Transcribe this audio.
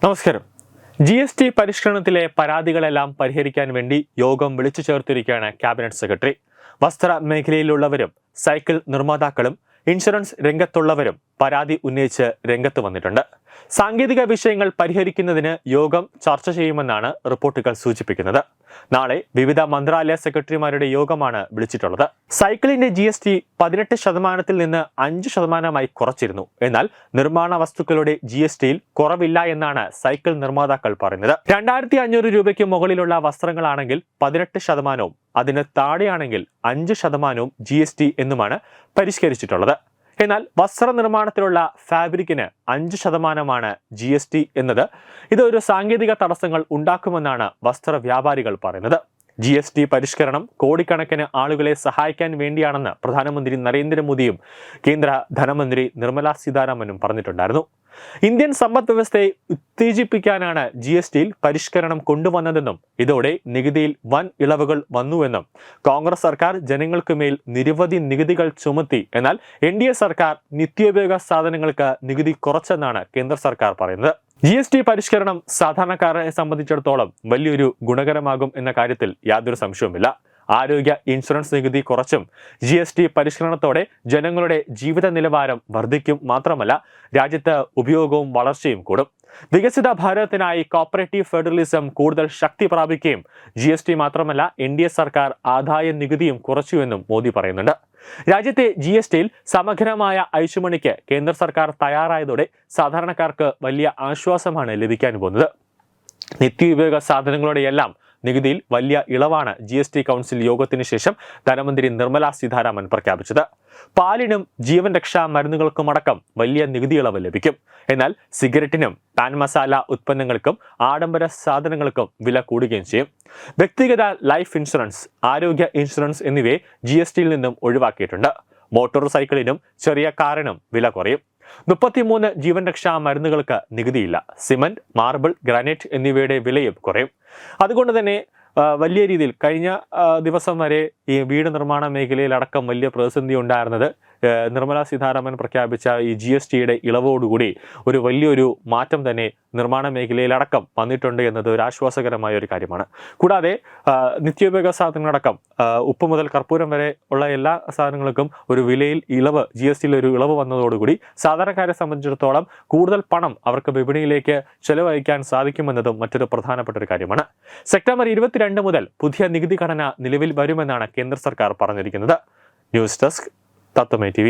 നമസ്കാരം. GST പരിഷ്കരണത്തിലെ പരാതികളെല്ലാം പരിഹരിക്കാൻ വേണ്ടി യോഗം വിളിച്ചു ചേർത്തിരിക്കുകയാണ് ക്യാബിനറ്റ് സെക്രട്ടറി. വസ്ത്ര മേഖലയിലുള്ളവരും സൈക്കിൾ നിർമ്മാതാക്കളും ഇൻഷുറൻസ് രംഗത്തുള്ളവരും പരാതി ഉന്നയിച്ച് രംഗത്ത് വന്നിട്ടുണ്ട്. സാങ്കേതിക വിഷയങ്ങൾ പരിഹരിക്കുന്നതിന് യോഗം ചർച്ച ചെയ്യുമെന്നാണ് റിപ്പോർട്ടുകൾ സൂചിപ്പിക്കുന്നത്. നാളെ വിവിധ മന്ത്രാലയ സെക്രട്ടറിമാരുടെ യോഗമാണ് വിളിച്ചിട്ടുള്ളത്. സൈക്കിളിന്റെ GST 18% നിന്ന് 5% കുറച്ചിരുന്നു. എന്നാൽ നിർമ്മാണ വസ്തുക്കളുടെ GSTയിൽ കുറവില്ല എന്നാണ് സൈക്കിൾ നിർമ്മാതാക്കൾ പറയുന്നത്. 2500 രൂപയ്ക്ക് മുകളിലുള്ള വസ്ത്രങ്ങളാണെങ്കിൽ 18%, അതിന് താഴെയാണെങ്കിൽ 5% GST എന്നുമാണ് പരിഷ്കരിച്ചിട്ടുള്ളത്. എന്നാൽ വസ്ത്രനിർമ്മാണത്തിലുള്ള ഫാബ്രിക്കിന് 5% GST എന്നത് ഇതൊരു സാങ്കേതിക തടസ്സങ്ങൾ ഉണ്ടാക്കുമെന്നാണ് വസ്ത്ര വ്യാപാരികൾ പറയുന്നത്. GST പരിഷ്കരണം കോടിക്കണക്കിന് ആളുകളെ സഹായിക്കാൻ വേണ്ടിയാണെന്ന് പ്രധാനമന്ത്രി നരേന്ദ്രമോദിയും കേന്ദ്ര ധനമന്ത്രി നിർമ്മല സീതാരാമനും പറഞ്ഞിട്ടുണ്ടായിരുന്നു. ഇന്ത്യൻ സമ്പദ് വ്യവസ്ഥയെ ഉത്തേജിപ്പിക്കാനാണ് GSTയിൽ പരിഷ്കരണം കൊണ്ടുവന്നതെന്നും ഇതോടെ നികുതിയിൽ വൻ ഇളവുകൾ വന്നുവെന്നും കോൺഗ്രസ് സർക്കാർ ജനങ്ങൾക്ക് മേൽ നിരവധി നികുതികൾ ചുമത്തി, എന്നാൽ NDA സർക്കാർ നിത്യോപയോഗ സാധനങ്ങൾക്ക് നികുതി കുറച്ചെന്നാണ് കേന്ദ്ര സർക്കാർ പറയുന്നത്. GST പരിഷ്കരണം സാധാരണക്കാരെ സംബന്ധിച്ചിടത്തോളം വലിയൊരു ഗുണകരമാകും എന്ന കാര്യത്തിൽ യാതൊരു സംശയവുമില്ല. ആരോഗ്യ ഇൻഷുറൻസ് നികുതി കുറച്ചും GST പരിഷ്കരണത്തോടെ ജനങ്ങളുടെ ജീവിത നിലവാരം വർദ്ധിക്കും. മാത്രമല്ല, രാജ്യത്ത് ഉപയോഗവും വളർച്ചയും കൂടും. വികസിത ഭാരതത്തിനായി കോപ്പറേറ്റീവ് ഫെഡറലിസം കൂടുതൽ ശക്തി പ്രാപിക്കുകയും GST മാത്രമല്ല NDA സർക്കാർ ആദായ നികുതിയും കുറച്ചുവെന്നും മോദി പറയുന്നുണ്ട്. രാജ്യത്തെ GSTയിൽ സമഗ്രമായ അഴിച്ചുപണിക്ക് കേന്ദ്ര സർക്കാർ തയ്യാറായതോടെ സാധാരണക്കാർക്ക് വലിയ ആശ്വാസമാണ് ലഭിക്കാൻ പോകുന്നത്. നിത്യോപയോഗ സാധനങ്ങളുടെയെല്ലാം നികുതിയിൽ വലിയ ഇളവാണ് GST കൗൺസിൽ യോഗത്തിന് ശേഷം ധനമന്ത്രി നിർമ്മല സീതാരാമൻ പ്രഖ്യാപിച്ചത്. പാലിനും ജീവൻ രക്ഷാ മരുന്നുകൾക്കുമടക്കം വലിയ നികുതി ഇളവ് ലഭിക്കും. എന്നാൽ സിഗരറ്റിനും പാൻ മസാല ഉത്പന്നങ്ങൾക്കും ആഡംബര സാധനങ്ങൾക്കും വില കൂടുകയും ചെയ്യും. വ്യക്തിഗത ലൈഫ് ഇൻഷുറൻസ്, ആരോഗ്യ ഇൻഷുറൻസ് എന്നിവയെ GSTയിൽ നിന്നും ഒഴിവാക്കിയിട്ടുണ്ട്. മോട്ടോർ സൈക്കിളിനും ചെറിയ കാറിനും വില കുറയും. 33 ജീവൻ രക്ഷാ മരുന്നുകൾക്ക് നികുതിയില്ല. സിമന്റ്, മാർബിൾ, ഗ്രാനൈറ്റ് എന്നിവയുടെ വിലയും കുറയും. അതുകൊണ്ട് തന്നെ വലിയ രീതിയിൽ കഴിഞ്ഞ ദിവസം വരെ ഈ വീട് നിർമ്മാണ മേഖലയിൽ അടക്കം വലിയ പ്രതിസന്ധി ഉണ്ടായിരുന്നത് നിർമ്മല സീതാരാമൻ പ്രഖ്യാപിച്ച ഈ GSTയുടെ ഇളവോടുകൂടി ഒരു വലിയൊരു മാറ്റം തന്നെ നിർമ്മാണ മേഖലയിലടക്കം വന്നിട്ടുണ്ട് എന്നത് ഒരു ആശ്വാസകരമായ ഒരു കാര്യമാണ്. കൂടാതെ നിത്യോപയോഗ സാധനങ്ങളടക്കം ഉപ്പ് മുതൽ കർപ്പൂരം വരെ ഉള്ള എല്ലാ സാധനങ്ങൾക്കും ഒരു വിലയിൽ ഇളവ്, GSTയിൽ ഒരു ഇളവ് വന്നതോടുകൂടി സാധാരണക്കാരെ സംബന്ധിച്ചിടത്തോളം കൂടുതൽ പണം അവർക്ക് വിപണിയിലേക്ക് ചെലവഴിക്കാൻ സാധിക്കുമെന്നതും മറ്റൊരു പ്രധാനപ്പെട്ട ഒരു കാര്യമാണ്. സെപ്റ്റംബർ 22 മുതൽ പുതിയ നികുതി ഘടന നിലവിൽ വരുമെന്നാണ് കേന്ദ്ര സർക്കാർ പറഞ്ഞിരിക്കുന്നത്. ന്യൂസ് ഡെസ്ക് തത്വമൈ TV.